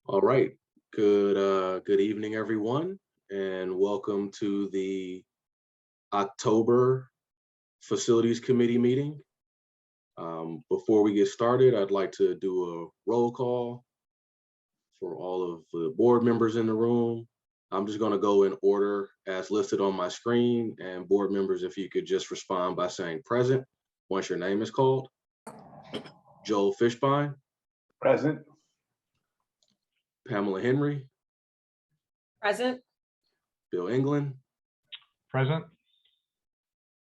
All right. Good evening, everyone, and welcome to the October Facilities Committee meeting. Before we get started, I'd like to do a roll call for all of the board members in the room. I'm just going to go in order as listed on my screen, and board members, if you could just respond by saying present once your name is called. Joel Fishbein. Present. Pamela Henry. Present. Bill England. Present.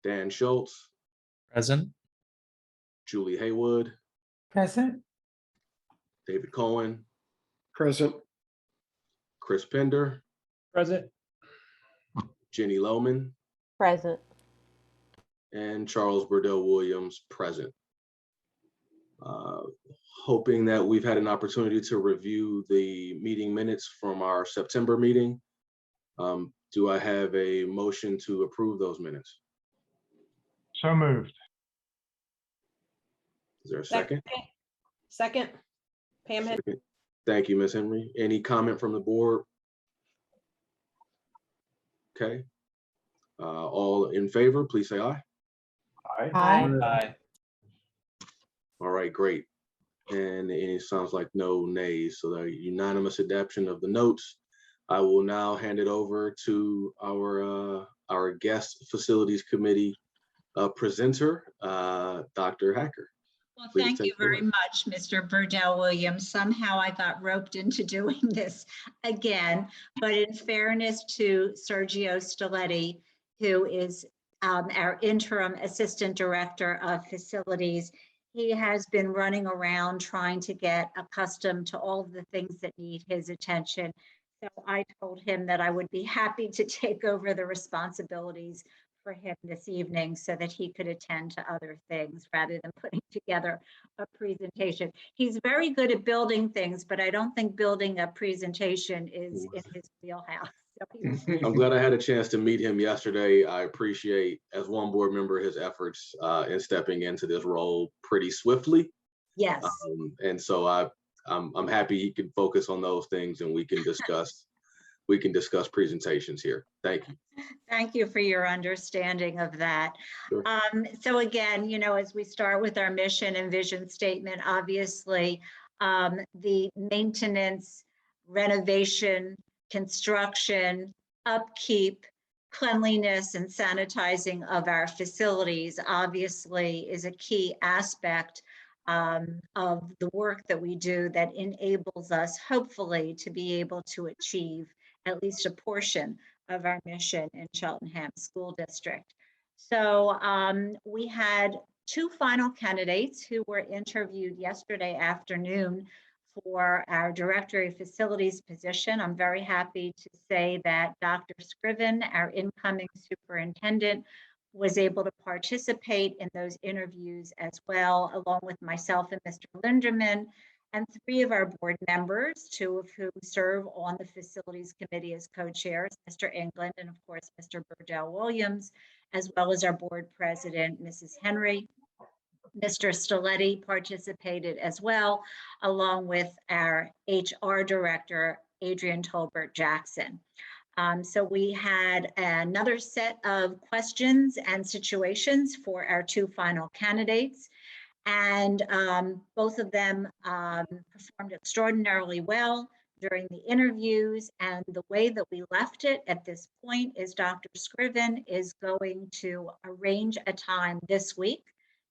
Dan Schultz. Present. Julie Haywood. Present. David Cohen. Present. Chris Pender. Present. Jenny Lohman. Present. And Charles Burdell Williams, present. Hoping that we've had an opportunity to review the meeting minutes from our September meeting. Do I have a motion to approve those minutes? So moved. Is there a second? Second. Pam Henry. Second. Thank you, Ms. Henry. Any comment from the board? Okay. All in favor, please say aye. Aye. Aye. All right, great. And it sounds like no nays, so the unanimous adoption of the notes. I will now hand it over to our guest facilities committee presenter, Dr. Hacker. Well, Please thank take you the very floor. much, Mr. Burdell Williams. Somehow I got roped into doing this again, but in fairness to Sergio Stiletti, who is our interim assistant director of facilities, he has been running around trying to get accustomed to all of the things that need his attention. So I told him that I would be happy to take over the responsibilities for him this evening so that he could attend to other things rather than putting together a presentation. He's very good at building things, but I don't think building a presentation is in his wheelhouse. So I'm glad I had a chance to meet him yesterday. I appreciate, as one board member, his efforts in stepping into this role pretty swiftly. yes. And so I'm happy he can focus on those things, and we can discuss presentations here. Thank you. Thank you for your understanding of that. Sure. So again, as we start with our mission and vision statement, obviously, the maintenance, renovation, construction, upkeep, cleanliness, and sanitizing of our facilities obviously is a key aspect of the work that we do that enables us, hopefully, to be able to achieve at least a portion of our mission in Cheltenham School District. So we had two final candidates who were interviewed yesterday afternoon for our Directory of Facilities position. I'm very happy to say that Dr. Scriven, our incoming superintendent, was able to participate in those interviews as well, along with myself and Mr. Linderman, and three of our board members, two of whom serve on the Facilities Committee as co-chairs, Mr. England and of course, Mr. Burdell Williams, as well as our board president, Mrs. Henry. Mr. Stiletti participated as well, along with our HR director, Adrian Tolbert Jackson. So we had another set of questions and situations for our two final candidates. And both of them performed extraordinarily well during the interviews. And the way that we left it at this point is Dr. Scriven is going to arrange a time this week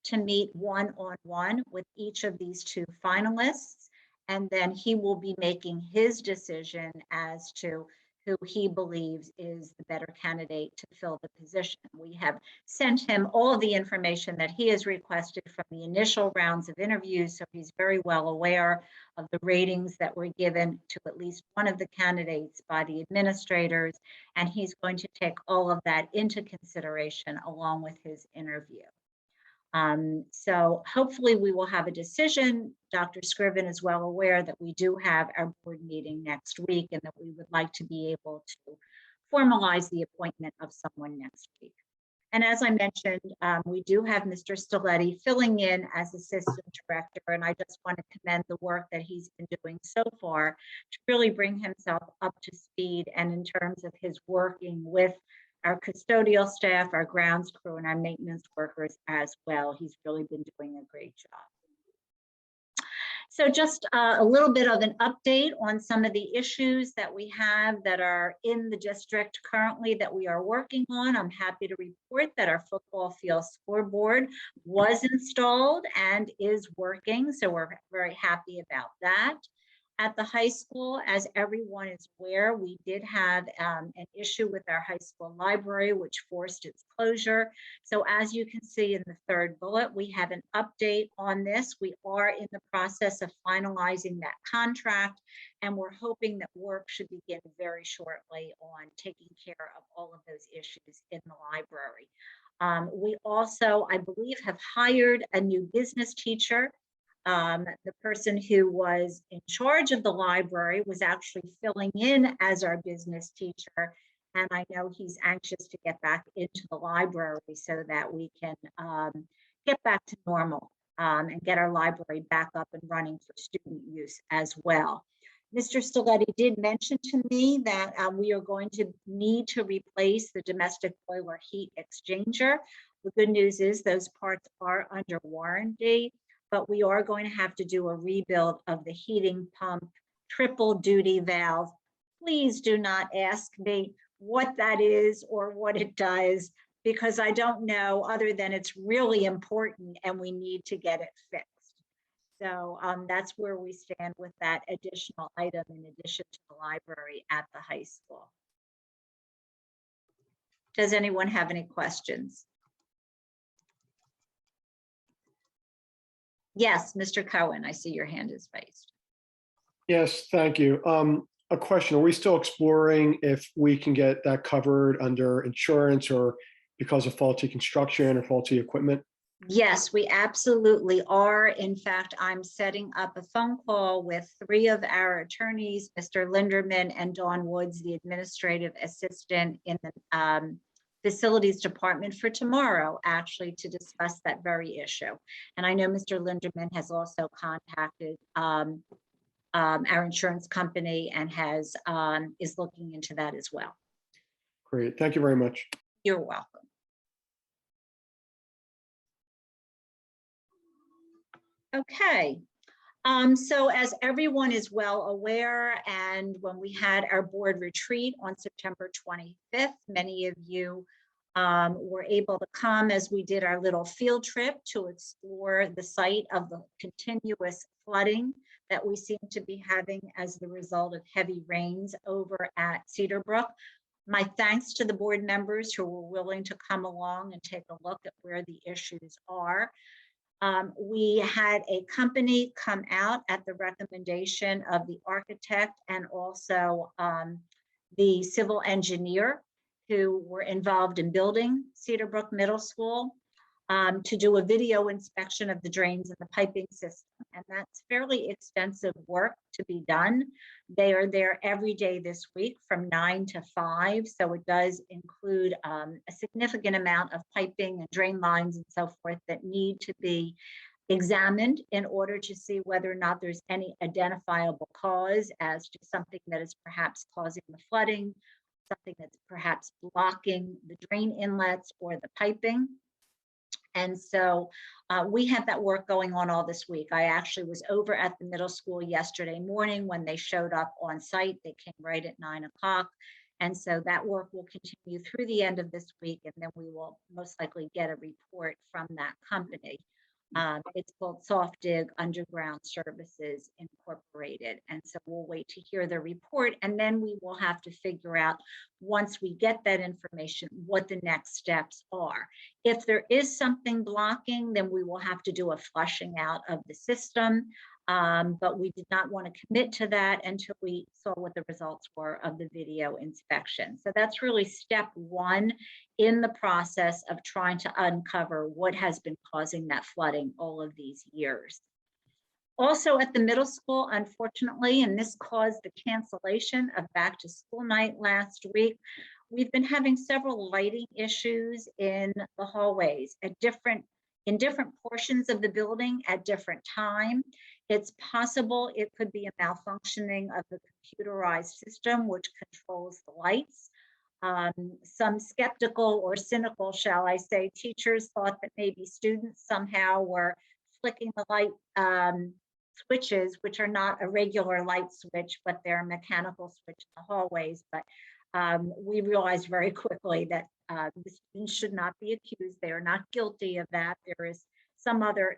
to meet one-on-one with each of these two finalists. And then he will be making his decision as to who he believes is the better candidate to fill the position. We have sent him all of the information that he has requested from the initial rounds of interviews, so he's very well aware of the ratings that were given to at least one of the candidates by the administrators, and he's going to take all of that into consideration along with his interview. So hopefully we will have a decision. Dr. Scriven is well aware that we do have our board meeting next week and that we would like to be able to formalize the appointment of someone next week. And as I mentioned, we do have Mr. Stiletti filling in as Assistant Director, and I just want to commend the work that he's been doing so far to really bring himself up to speed, and in terms of his working with our custodial staff, our grounds crew, and our maintenance workers as well. He's really been doing a great job. So just a little bit of an update on some of the issues that we have that are in the district currently that we are working on. I'm happy to report that our football field scoreboard was installed and is working, so we're very happy about that. At the high school, as everyone is aware, we did have an issue with our high school library, which forced its closure. So as you can see in the third bullet, we have an update on this. We are in the process of finalizing that contract, and we're hoping that work should begin very shortly on taking care of all of those issues in the library. We also, I believe, have hired a new business teacher. The person who was in charge of the library was actually filling in as our business teacher. And I know he's anxious to get back into the library so that we can get back to normal and get our library back up and running for student use as well. Mr. Stiletti did mention to me that we are going to need to replace the domestic boiler heat exchanger. The good news is those parts are under warranty, but we are going to have to do a rebuild of the heating pump triple duty valve. Please do not ask me what that is or what it does, because I don't know, other than it's really important and we need to get it fixed. So that's where we stand with that additional item in addition to the library at the high school. Does anyone have any questions? Yes, Mr. Cohen, I see your hand is raised. Yes, thank you. A question, are we still exploring if we can get that covered under insurance or because of faulty construction or faulty equipment? Yes, we absolutely are. In fact, I'm setting up a phone call with 3 of our attorneys, Mr. Linderman and Dawn Woods, the administrative assistant in the facilities department, for tomorrow, actually, to discuss that very issue. And I know Mr. Linderman has also contacted our insurance company and is looking into that as well. Great, thank you very much. You're welcome. Okay, so as everyone is well aware, and when we had our board retreat on September 25th, many of you were able to come as we did our little field trip to explore the site of the continuous flooding that we seem to be having as the result of heavy rains over at Cedar Brook. My thanks to the board members who were willing to come along and take a look at where the issues are. We had a company come out at the recommendation of the architect and also the civil engineer who were involved in building Cedar Brook Middle School to do a video inspection of the drains and the piping system. And that's fairly extensive work to be done. They are there every day this week from 9 to 5. So it does include a significant amount of piping and drain lines and so forth that need to be examined in order to see whether or not there's any identifiable cause as to something that is perhaps causing the flooding, something that's perhaps blocking the drain inlets or the piping. And so we have that work going on all this week. I actually was over at the middle school yesterday morning when they showed up on site. They came right at 9 o'clock. And so that work will continue through the end of this week, and then we will most likely get a report from that company. It's called Soft Dig Underground Services Incorporated. And so we'll wait to hear the report, and then we will have to figure out, once we get that information, what the next steps are. If there is something blocking, then we will have to do a flushing out of the system. But we did not want to commit to that until we saw what the results were of the video inspection. So that's really step 1 in the process of trying to uncover what has been causing that flooding all of these years. Also at the middle school, unfortunately, and this caused the cancellation of back to school night last week, we've been having several lighting issues in the hallways in different portions of the building at different time. It's possible it could be a malfunctioning of the computerized system, which controls the lights. Some skeptical or cynical, shall I say, teachers thought that maybe students somehow were flicking the light switches, which are not a regular light switch, but they're a mechanical switch in the hallways. But we realized very quickly that the students should not be accused. They are not guilty of that. There is some other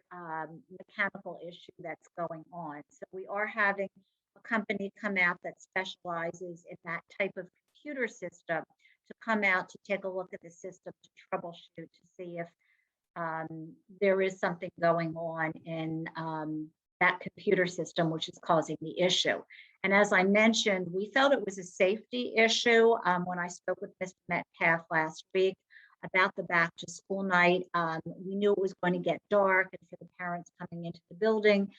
mechanical issue that's going on. So we are having a company come out that specializes in that type of computer system to come out to take a look at the system to troubleshoot to see if there is something going on in that computer system, which is causing the issue. And as I mentioned, we felt it was a safety issue when I spoke with Mr. Metcalf last week about the back to school night. We knew it was going to get dark, and for the parents coming into the building,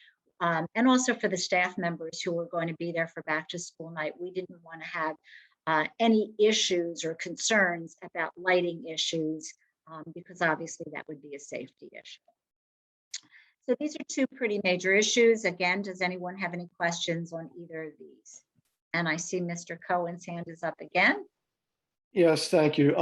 and also for the staff members who were going to be there for back to school night, we didn't want to have any issues or concerns about lighting issues, because obviously that would be a safety issue. So these are two pretty major issues. Again, does anyone have any questions on either of these? And I see Mr. Cohen's hand is up again. Yes, thank you.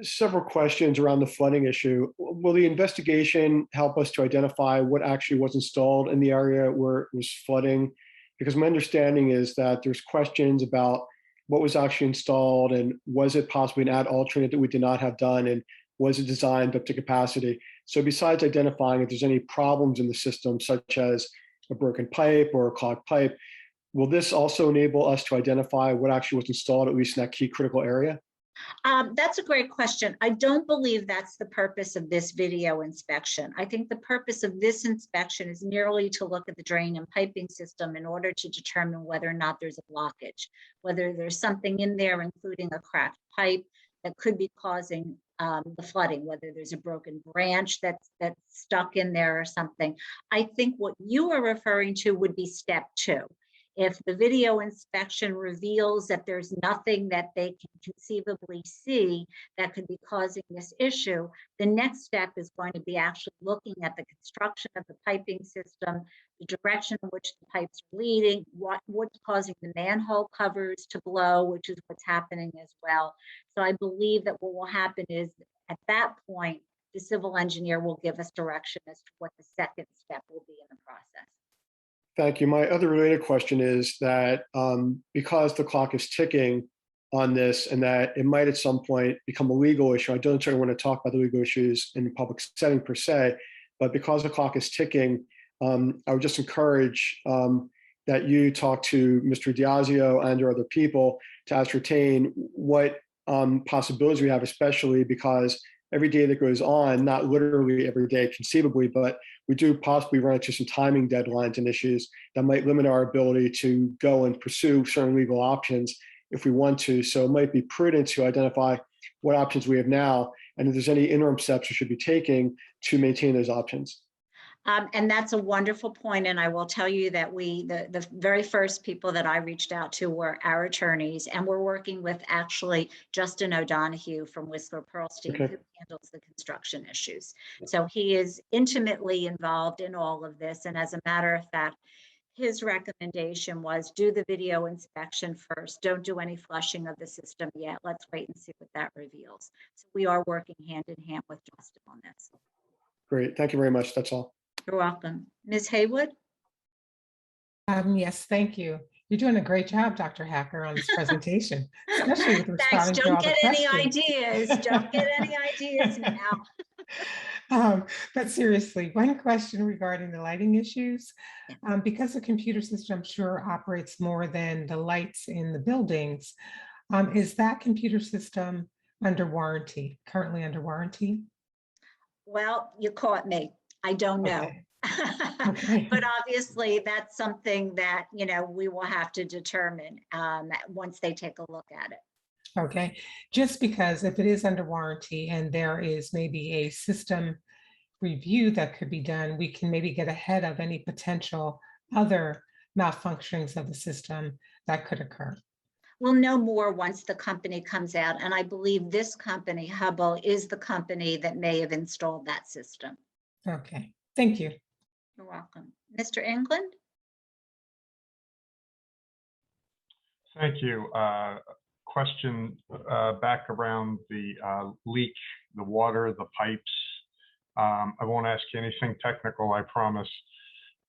Several questions around the flooding issue. Will the investigation help us to identify what actually was installed in the area where it was flooding? Because my understanding is that there's questions about what was actually installed, and was it possibly an ad alternate that we did not have done, and was it designed up to capacity? So besides identifying if there's any problems in the system, such as a broken pipe or a clogged pipe, will this also enable us to identify what actually was installed, at least in that key critical area? That's a great question. I don't believe that's the purpose of this video inspection. I think the purpose of this inspection is merely to look at the drain and piping system in order to determine whether or not there's a blockage, whether there's something in there, including a cracked pipe, that could be causing the flooding, whether there's a broken branch that's stuck in there or something. I think what you are referring to would be step 2. If the video inspection reveals that there's nothing that they can conceivably see that could be causing this issue, the next step is going to be actually looking at the construction of the piping system, the direction in which the pipes are leading, what's causing the manhole covers to blow, which is what's happening as well. So I believe that what will happen is at that point, the civil engineer will give us direction as to what the second step will be in the process. Thank you. My other related question is that because the clock is ticking on this, and that it might at some point become a legal issue, I don't certainly want to talk about the legal issues in the public setting per se, but because the clock is ticking, I would just encourage that you talk to Mr. Diazio and or other people to ascertain what possibilities we have, especially because every day that goes on, not literally every day conceivably, but we do possibly run into some timing deadlines and issues that might limit our ability to go and pursue certain legal options if we want to. So it might be prudent to identify what options we have now, and if there's any interim steps we should be taking to maintain those options. And that's a wonderful point. And I will tell you that the very first people that I reached out to were our attorneys, and we're working with actually Justin O'Donoghue from Whistler Pearlstein, Okay. who handles the construction issues. So he is intimately involved in all of this. And as a matter of fact, his recommendation was do the video inspection first. Don't do any flushing of the system yet. Let's wait and see what that reveals. So we are working hand in hand with Justin on this. Great. Thank you very much. That's all. You're welcome. Ms. Haywood? Yes, thank you. You're doing a great job, Dr. Hacker, on this presentation, especially with Thanks. responding to Don't all the get any questions. ideas. Don't get any ideas now. But seriously, one question regarding the lighting issues. Because the computer system, I'm sure, operates more than the lights in the buildings, is that computer system under warranty, currently under warranty? Well, you caught me. I don't know. Okay. Okay. But obviously that's something that, we will have to determine once they take a look at it. Okay, just because if it is under warranty and there is maybe a system review that could be done, we can maybe get ahead of any potential other malfunctionings of the system that could occur. We'll know more once the company comes out. And I believe this company, Hubble, is the company that may have installed that system. Okay, thank you. You're welcome. Mr. England? Thank you. Question back around the leak, the water, the pipes. I won't ask you anything technical, I promise.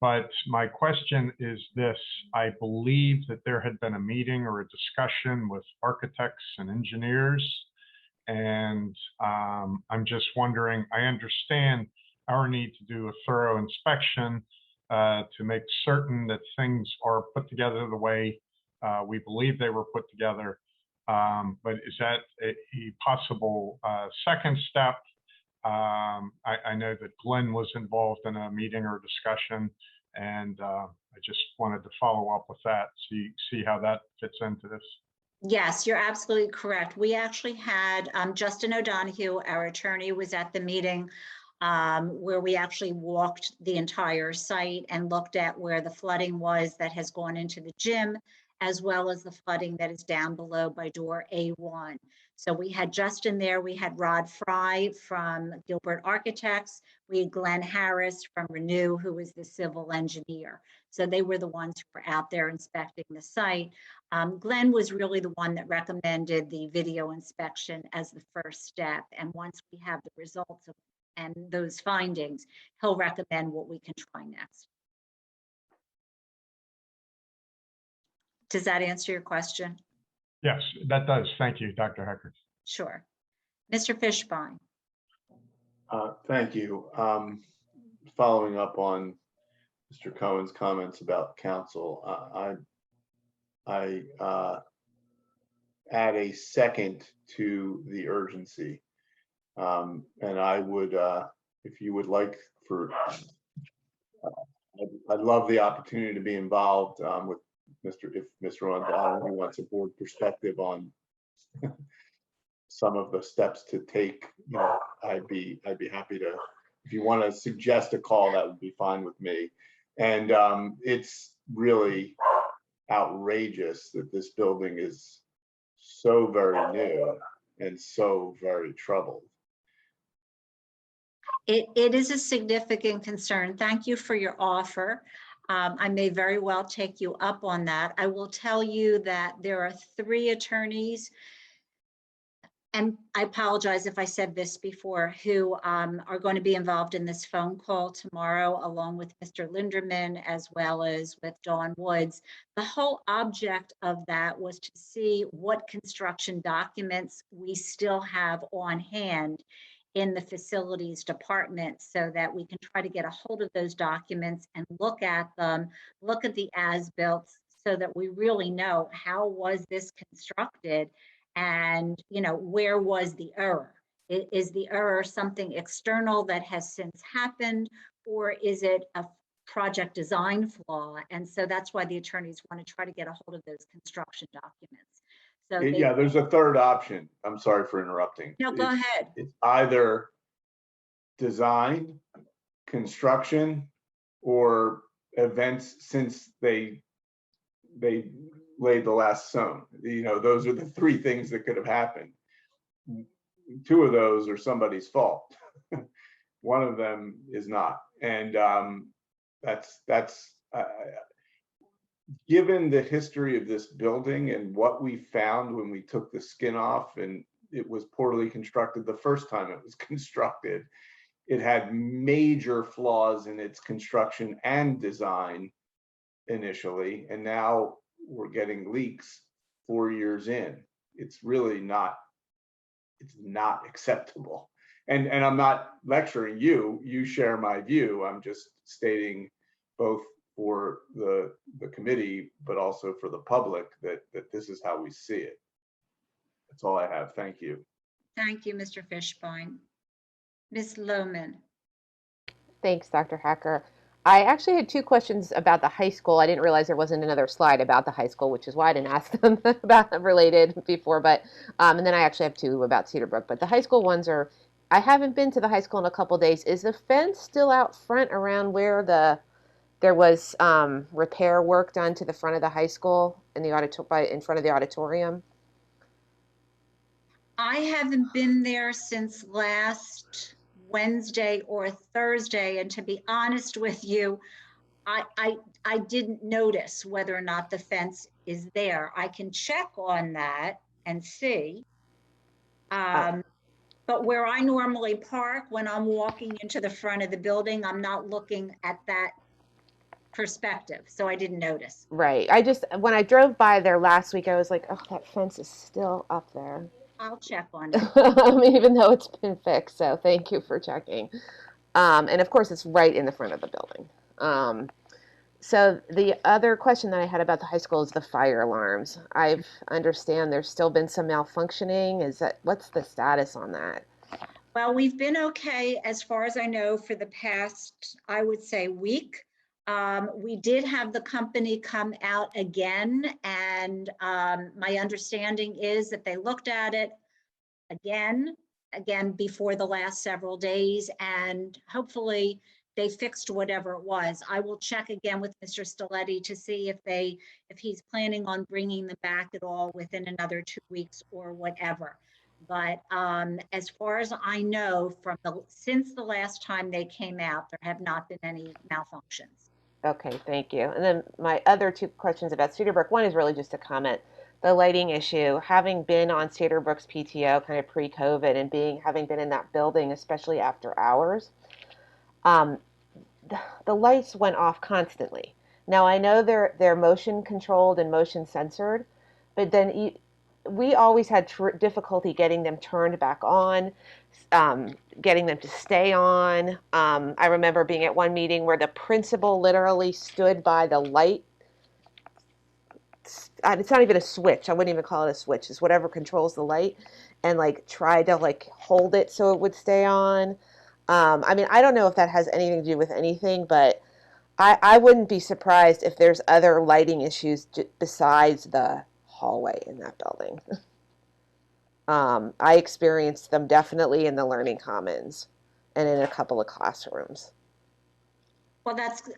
But my question is this: I believe that there had been a meeting or a discussion with architects and engineers, and I'm just wondering, I understand our need to do a thorough inspection to make certain that things are put together the way we believe they were put together. But is that a possible second step? I know that Glenn was involved in a meeting or discussion, and I just wanted to follow up with that, see how that fits into this. Yes, you're absolutely correct. We actually had Justin O'Donoghue, our attorney, was at the meeting where we actually walked the entire site and looked at where the flooding was that has gone into the gym, as well as the flooding that is down below by door A1. So we had Justin there, we had Rod Fry from Gilbert Architects, we had Glenn Harris from Renew, who was the civil engineer. So they were the ones who were out there inspecting the site. Glenn was really the one that recommended the video inspection as the first step. And once we have the results and those findings, he'll recommend what we can try next. Does that answer your question? Yes, that does. Thank you, Dr. Hecker. Sure. Mr. Fishbein. Thank you. Following up on Mr. Cohen's comments about council, I add a second to the urgency. And I would, if you would like for, I'd love the opportunity to be involved with if Mr. O'Donoghue wants a board perspective on some of the steps to take. You know, I'd be happy to. If you want to suggest a call, that would be fine with me. And it's really outrageous that this building is so very new and so very troubled. It is a significant concern. Thank you for your offer. I may very well take you up on that. I will tell you that there are 3 attorneys, and I apologize if I said this before, who are going to be involved in this phone call tomorrow, along with Mr. Linderman, as well as with Dawn Woods. The whole object of that was to see what construction documents we still have on hand in the facilities department, so that we can try to get a hold of those documents and look at them, look at the as-built, so that we really know how was this constructed, and where was the error? Is the error something external that has since happened, or is it a project design flaw? And so that's why the attorneys want to try to get a hold of those construction documents. So Yeah, there's a third option. I'm sorry for interrupting. No, go ahead. It's either design, construction, or events since they laid the last stone. Those are the 3 things that could have happened. 2 of those are somebody's fault. One of them is not. And that's given the history of this building and what we found when we took the skin off, and it was poorly constructed the first time it was constructed. It had major flaws in its construction and design initially, and now we're getting leaks 4 years in. It's really not, it's not acceptable. And I'm not lecturing you, you share my view. I'm just stating, both for the committee, but also for the public, that this is how we see it. That's all I have. Thank you. Thank you, Mr. Fishbein. Ms. Lohman. Thanks, Dr. Hacker. I actually had 2 questions about the high school. I didn't realize there wasn't another slide about the high school, which is why I didn't ask them about related before. But and then I actually have 2 about Cedar Brook. But the high school ones are, I haven't been to the high school in a couple of days. Is the fence still out front around where there was repair work done to the front of the high school? in the in front of the auditorium? I haven't been there since last Wednesday or Thursday, and to be honest with you, I didn't notice whether or not the fence is there. I can check on that and see. But where I normally park when I'm walking into the front of the building, I'm not looking at that perspective, so I didn't notice. Right. When I drove by there last week, I was like, oh, that fence is still up there. I'll check on it. Even though it's been fixed. So thank you for checking. And of course, it's right in the front of the building. So the other question that I had about the high school is the fire alarms. I understand there's still been some malfunctioning. What's the status on that? Well, we've been okay as far as I know for the past, I would say, week. We did have the company come out again, and my understanding is that they looked at it again before the last several days, and hopefully they fixed whatever it was. I will check again with Mr. Stiletti to see if he's planning on bringing them back at all within another 2 weeks or whatever. But as far as I know, since the last time they came out, there have not been any malfunctions. Okay, thank you. And then my other two questions about Cedarbrook. One is really just a comment. The lighting issue, having been on Cedarbrook's PTO kind of pre-COVID and having been in that building, especially after hours, the lights went off constantly. Now I know they're motion controlled and motion censored, but then we always had difficulty getting them turned back on, getting them to stay on. I remember being at one meeting where the principal literally stood by the light. It's not even a switch. I wouldn't even call it a switch. It's whatever controls the light, and tried to hold it so it would stay on. I mean, I don't know if that has anything to do with anything, but I wouldn't be surprised if there's other lighting issues besides the hallway in that building. I experienced them definitely in the Learning Commons and in a couple of classrooms. Well,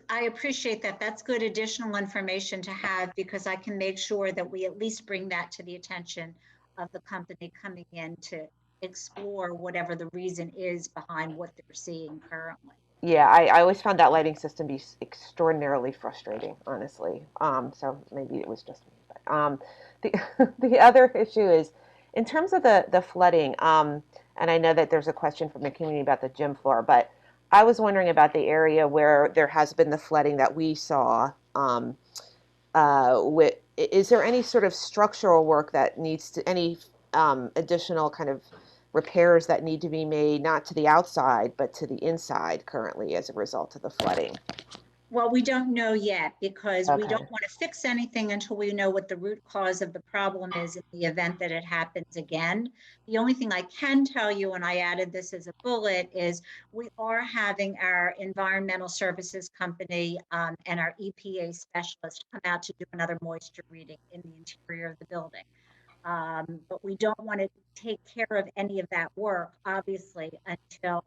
I appreciate that. That's good additional information to have, because I can make sure that we at least bring that to the attention of the company coming in to explore whatever the reason is behind what they're seeing currently. Yeah, I always found that lighting system be extraordinarily frustrating, honestly. So maybe it was just me. But the other issue is in terms of the flooding. And I know that there's a question from the community about the gym floor, but I was wondering about the area where there has been the flooding that we saw. Is there any sort of structural work that needs any additional kind of repairs that need to be made, not to the outside, but to the inside currently as a result of the flooding? Well, we don't know yet, because we Okay. don't want to fix anything until we know what the root cause of the problem is in the event that it happens again. The only thing I can tell you, and I added this as a bullet, is we are having our environmental services company and our EPA specialist come out to do another moisture reading in the interior of the building. But we don't want to take care of any of that work, obviously, until,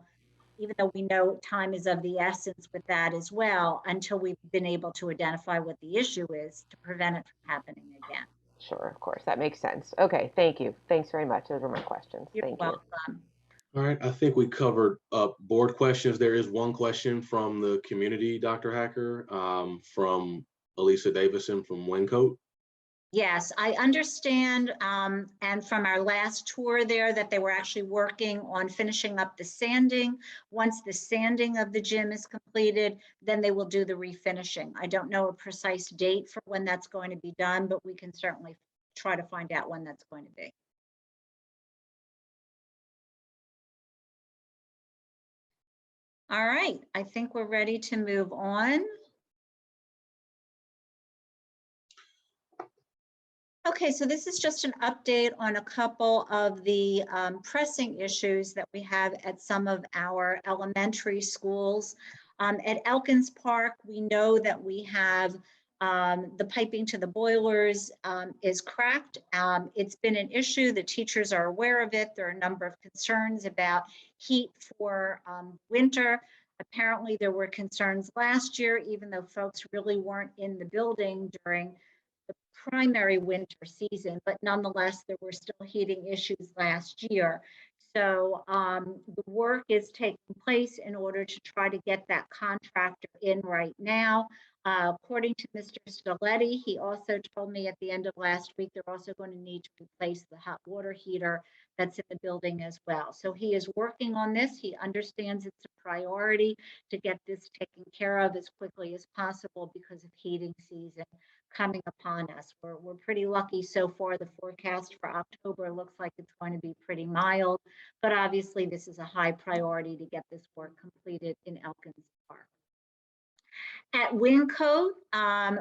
even though we know time is of the essence with that as well, until we've been able to identify what the issue is to prevent it from happening again. Sure, of course, that makes sense. Okay, thank you. Thanks very much. Those were my questions. You're Thank welcome. you. All right, I think we covered board questions. There is one question from the community, Dr. Hacker, from Elisa Davison from Wincote. Yes, I understand, and from our last tour there, that they were actually working on finishing up the sanding. Once the sanding of the gym is completed, then they will do the refinishing. I don't know a precise date for when that's going to be done, but we can certainly try to find out when that's going to be. All right, I think we're ready to move on. Okay, so this is just an update on a couple of the pressing issues that we have at some of our elementary schools. At Elkins Park, we know that we have the piping to the boilers is cracked. It's been an issue. The teachers are aware of it. There are a number of concerns about heat for winter. Apparently, there were concerns last year, even though folks really weren't in the building during the primary winter season, but nonetheless, there were still heating issues last year. So the work is taking place in order to try to get that contractor in right now. According to Mr. Stiletti, he also told me at the end of last week, they're also going to need to replace the hot water heater that's in the building as well. So he is working on this. He understands it's a priority to get this taken care of as quickly as possible because of heating season coming upon us. We're pretty lucky so far. The forecast for October looks like it's going to be pretty mild, but obviously this is a high priority to get this work completed in Elkins Park. At Winco,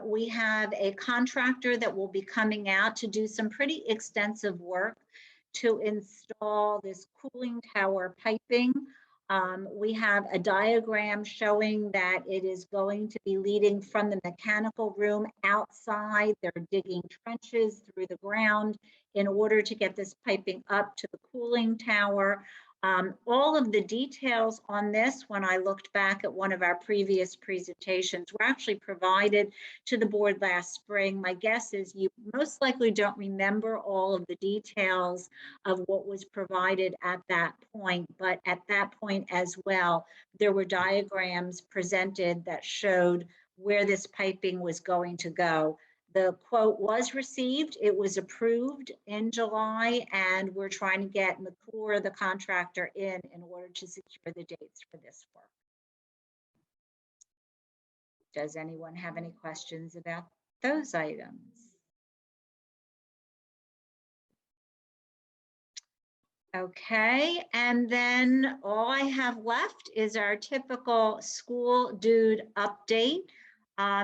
we have a contractor that will be coming out to do some pretty extensive work to install this cooling tower piping. We have a diagram showing that it is going to be leading from the mechanical room outside. They're digging trenches through the ground in order to get this piping up to the cooling tower. All of the details on this, when I looked back at one of our previous presentations, were actually provided to the board last spring. My guess is you most likely don't remember all of the details of what was provided at that point, but at that point as well, there were diagrams presented that showed where this piping was going to go. The quote was received, it was approved in July, and we're trying to get McClure, the contractor, in order to secure the dates for this work. Does anyone have any questions about those items? Okay, and then all I have left is our typical school dude update.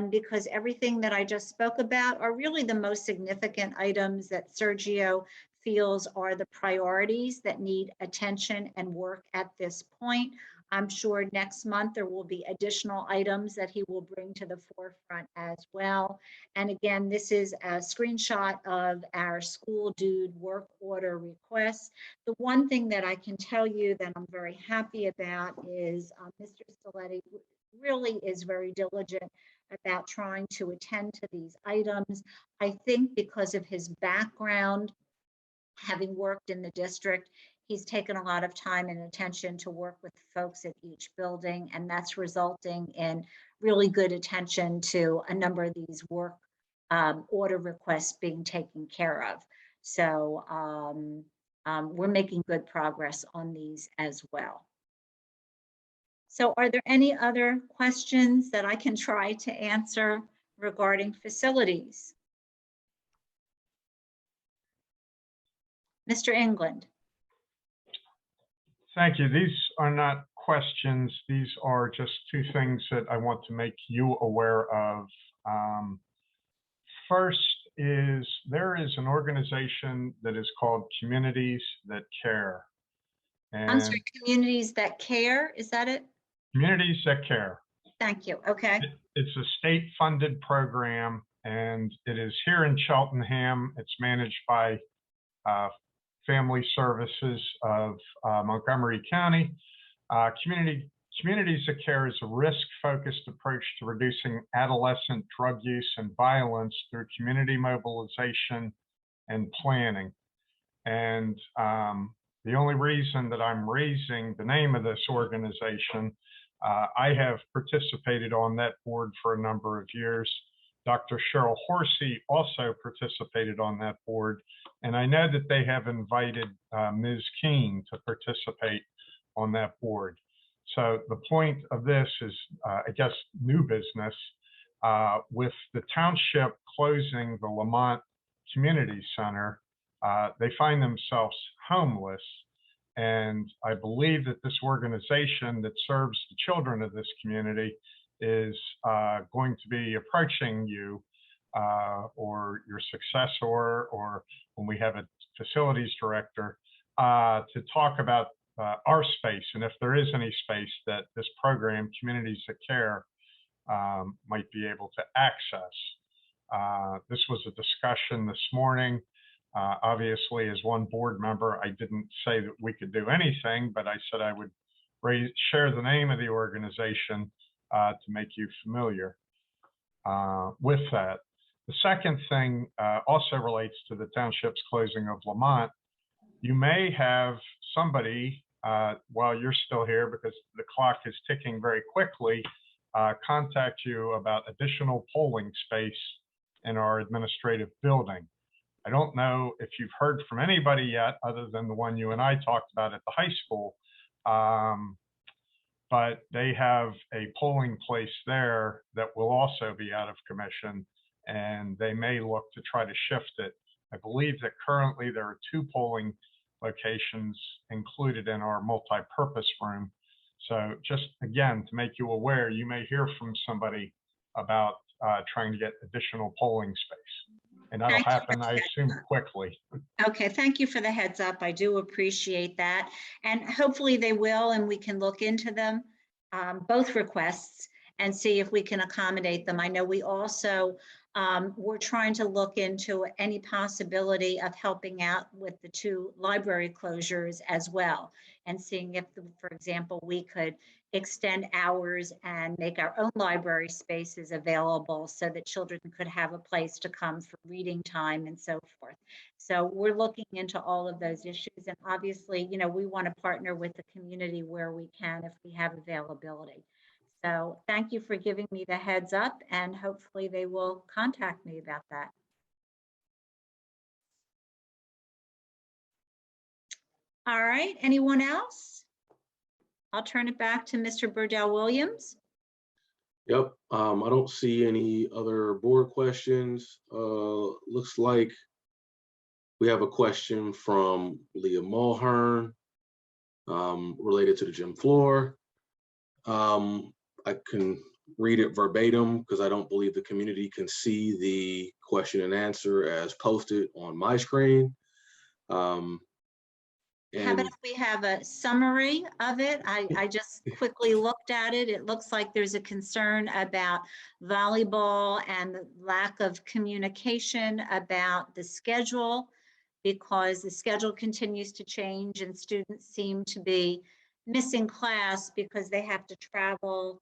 Because everything that I just spoke about are really the most significant items that Sergio feels are the priorities that need attention and work at this point. I'm sure next month there will be additional items that he will bring to the forefront as well. And again, this is a screenshot of our school dude work order requests. The one thing that I can tell you that I'm very happy about is Mr. Stiletti really is very diligent about trying to attend to these items. I think because of his background, having worked in the district, he's taken a lot of time and attention to work with folks at each building, and that's resulting in really good attention to a number of these work order requests being taken care of. So we're making good progress on these as well. So are there any other questions that I can try to answer regarding facilities? Mr. England. Thank you. These are not questions. These are just two things that I want to make you aware of. First is there is an organization that is called Communities That Care. And I'm sorry, Communities That Care, is that it? Communities That Care. Thank you. Okay. It's a state-funded program, and it is here in Cheltenham. It's managed by Family Services of Montgomery County. Communities That Care is a risk-focused approach to reducing adolescent drug use and violence through community mobilization and planning. And the only reason that I'm raising the name of this organization, I have participated on that board for a number of years. Dr. Cheryl Horsey also participated on that board, and I know that they have invited Ms. Keene to participate on that board. So the point of this is, I guess, new business. With the township closing the Lamont Community Center, they find themselves homeless. And I believe that this organization that serves the children of this community is going to be approaching you or your successor, or when we have a facilities director, to talk about our space, and if there is any space that this program, Communities That Care, might be able to access. This was a discussion this morning. Obviously, as one board member, I didn't say that we could do anything, but I said I would share the name of the organization to make you familiar with that. The second thing also relates to the township's closing of Lamont. You may have somebody, while you're still here, because the clock is ticking very quickly, contact you about additional polling space in our administrative building. I don't know if you've heard from anybody yet, other than the one you and I talked about at the high school, but they have a polling place there that will also be out of commission, and they may look to try to shift it. I believe that currently there are 2 polling locations included in our multi-purpose room. So just again, to make you aware, you may hear from somebody about trying to get additional polling space. And that'll happen, I assume, quickly. Okay, thank you for the heads up. I do appreciate that. And hopefully they will, and we can look into them, both requests, and see if we can accommodate them. I know we also, we're trying to look into any possibility of helping out with the 2 library closures as well, and seeing if, for example, we could extend hours and make our own library spaces available so that children could have a place to come for reading time and so forth. So we're looking into all of those issues, and obviously, you know, we want to partner with the community where we can if we have availability. So thank you for giving me the heads up, and hopefully they will contact me about that. All right, anyone else? I'll turn it back to Mr. Burdell Williams. Yep, I don't see any other board questions. Looks like we have a question from Leah Mulhern related to the gym floor. I can read it verbatim because I don't believe the community can see the question and answer as posted on my screen. How about if we have a summary of it? I just quickly looked at it. It looks like there's a concern about volleyball and the lack of communication about the schedule, because the schedule continues to change and students seem to be missing class because they have to travel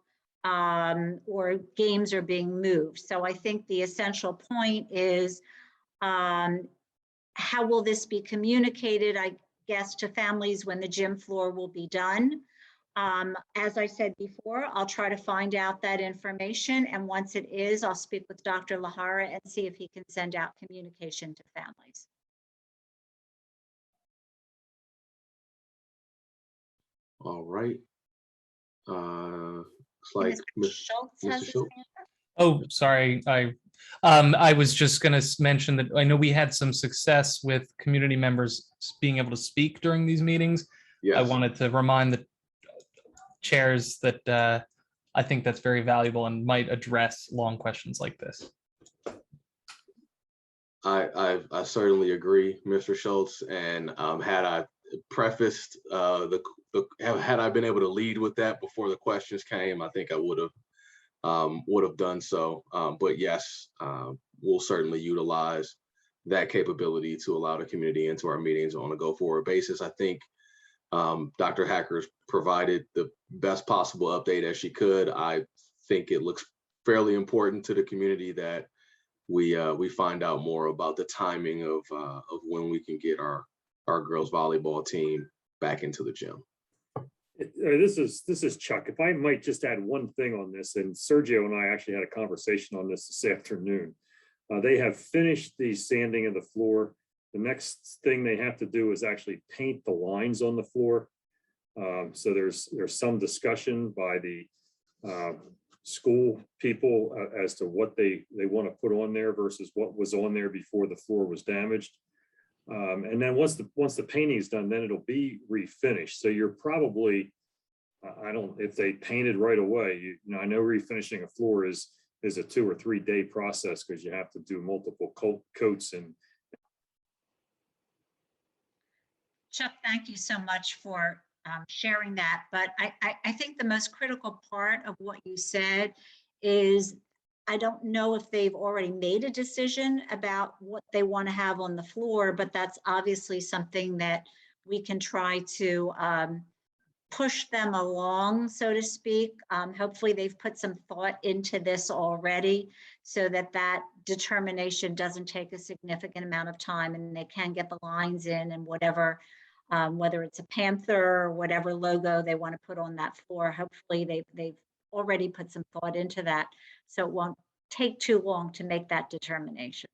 or games are being moved. So I think the essential point is how will this be communicated, I guess, to families when the gym floor will be done. As I said before, I'll try to find out that information, and once it is, I'll speak with Dr. Lahara and see if he can send out communication to families. All right. Looks like Mr. Schultz has Mr. his Schultz. hand up. Oh, sorry. I was just going to mention that I know we had some success with community members being able to speak during these meetings. Yes. I wanted to remind the chairs that I think that's very valuable and might address long questions like this. I certainly agree, Mr. Schultz, and had I prefaced had I been able to lead with that before the questions came, I think I would have done so. But yes, we'll certainly utilize that capability to allow the community into our meetings on a go-forward basis. I think Dr. Hacker's provided the best possible update as she could. I think it looks fairly important to the community that we find out more about the timing of when we can get our girls volleyball team back into the gym. This is Chuck. If I might just add one thing on this, and Sergio and I actually had a conversation on this afternoon. They have finished the sanding of the floor. The next thing they have to do is actually paint the lines on the floor. So there's some discussion by the school people as to what they want to put on there versus what was on there before the floor was damaged. And then once the painting is done, then it'll be refinished. So you're probably, if they painted right away, I know refinishing a floor is a 2 or 3 day process because you have to do multiple coats. And Chuck, thank you so much for sharing that. But I think the most critical part of what you said is, I don't know if they've already made a decision about what they want to have on the floor, but that's obviously something that we can try to push them along, so to speak. Hopefully they've put some thought into this already so that that determination doesn't take a significant amount of time and they can get the lines in and whatever, whether it's a panther or whatever logo they want to put on that floor. Hopefully they've already put some thought into that, so it won't take too long to make that determination.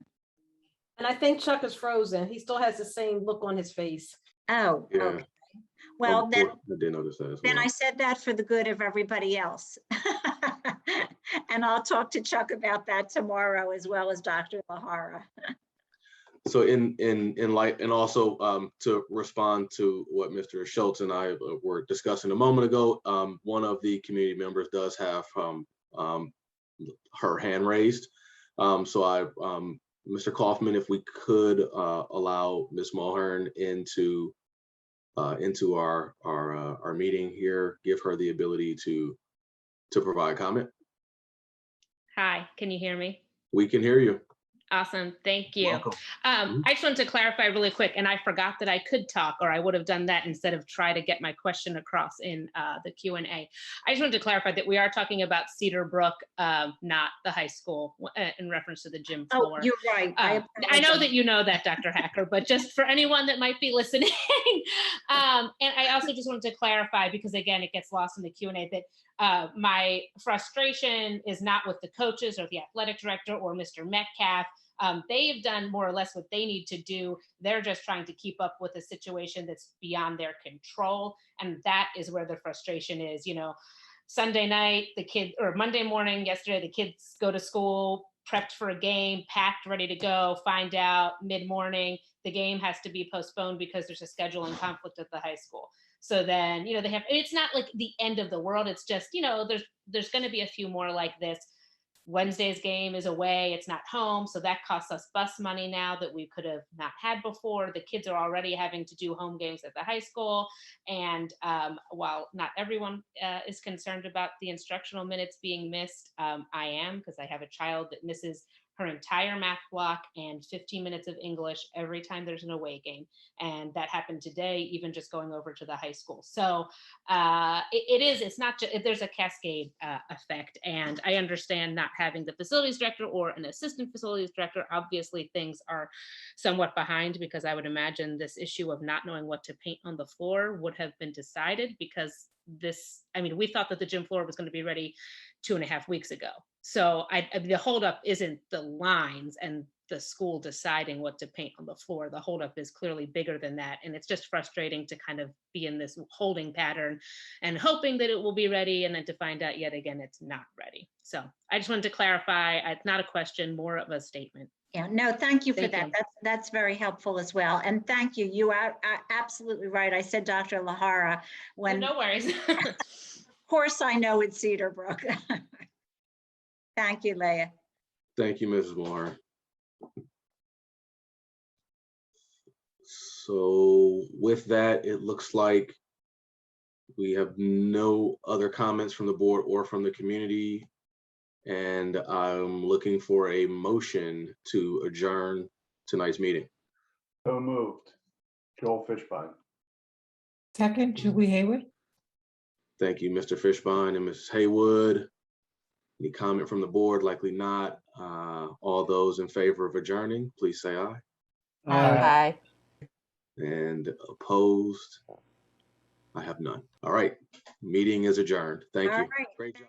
And I think Chuck is frozen. He still has the same look on his face. Oh, Yeah. okay. Well, then I did notice that as Then well. I said that for the good of everybody else. And I'll talk to Chuck about that tomorrow, as well as Dr. Lahara. So in light, and also to respond to what Mr. Schultz and I were discussing a moment ago, one of the community members does have her hand raised. So Mr. Kaufman, if we could allow Ms. Mulhern into our meeting here, give her the ability to provide comment. Hi, can you hear me? We can hear you. Awesome, thank you. Welcome. I just wanted to clarify really quick, and I forgot that I could talk, or I would have done that instead of try to get my question across in the Q&A. I just wanted to clarify that we are talking about Cedar Brook, not the high school, in reference to the gym floor. Oh, you're right. I know that you know that, Dr. Hacker, but just for anyone that might be listening. And I also just wanted to clarify, because again, it gets lost in the Q&A, that my frustration is not with the coaches or the athletic director or Mr. Metcalf. They've done more or less what they need to do. They're just trying to keep up with a situation that's beyond their control. And that is where the frustration is. You know, Sunday night, or Monday morning, yesterday, the kids go to school, prepped for a game, packed, ready to go, find out mid-morning, the game has to be postponed because there's a scheduling conflict at the high school. So then, you know, it's not like the end of the world. It's just, you know, there's going to be a few more like this. Wednesday's game is away, it's not home, so that costs us bus money now that we could have not had before. The kids are already having to do home games at the high school, and while not everyone is concerned about the instructional minutes being missed, I am, because I have a child that misses her entire math block and 15 minutes of English every time there's an away game. And that happened today, even just going over to the high school. So it's not just, there's a cascade effect. And I understand not having the facilities director or an assistant facilities director. Obviously things are somewhat behind, because I would imagine this issue of not knowing what to paint on the floor would have been decided, because we thought that the gym floor was going to be ready 2.5 weeks ago. So the holdup isn't the lines and the school deciding what to paint on the floor. The holdup is clearly bigger than that. And it's just frustrating to kind of be in this holding pattern and hoping that it will be ready, and then to find out yet again, it's not ready. So I just wanted to clarify, it's not a question, more of a statement. Yeah, no, thank you for that. That's very helpful as well. And thank you. You are absolutely right. I said Dr. Lahara when. No worries. Of course, I know it's Cedar Brook. Thank you, Leah. Thank you, Mrs. Moore. So with that, it looks like we have no other comments from the board or from the community. And I'm looking for a motion to adjourn tonight's meeting. So moved. Joel Fishbein. Second, Julie Haywood. Thank you, Mr. Fishbein and Mrs. Haywood. Any comment from the board? Likely not. All those in favor of adjourning, please say aye. Aye. And opposed? I have none. All right, meeting is adjourned. Thank you. All right. Great job.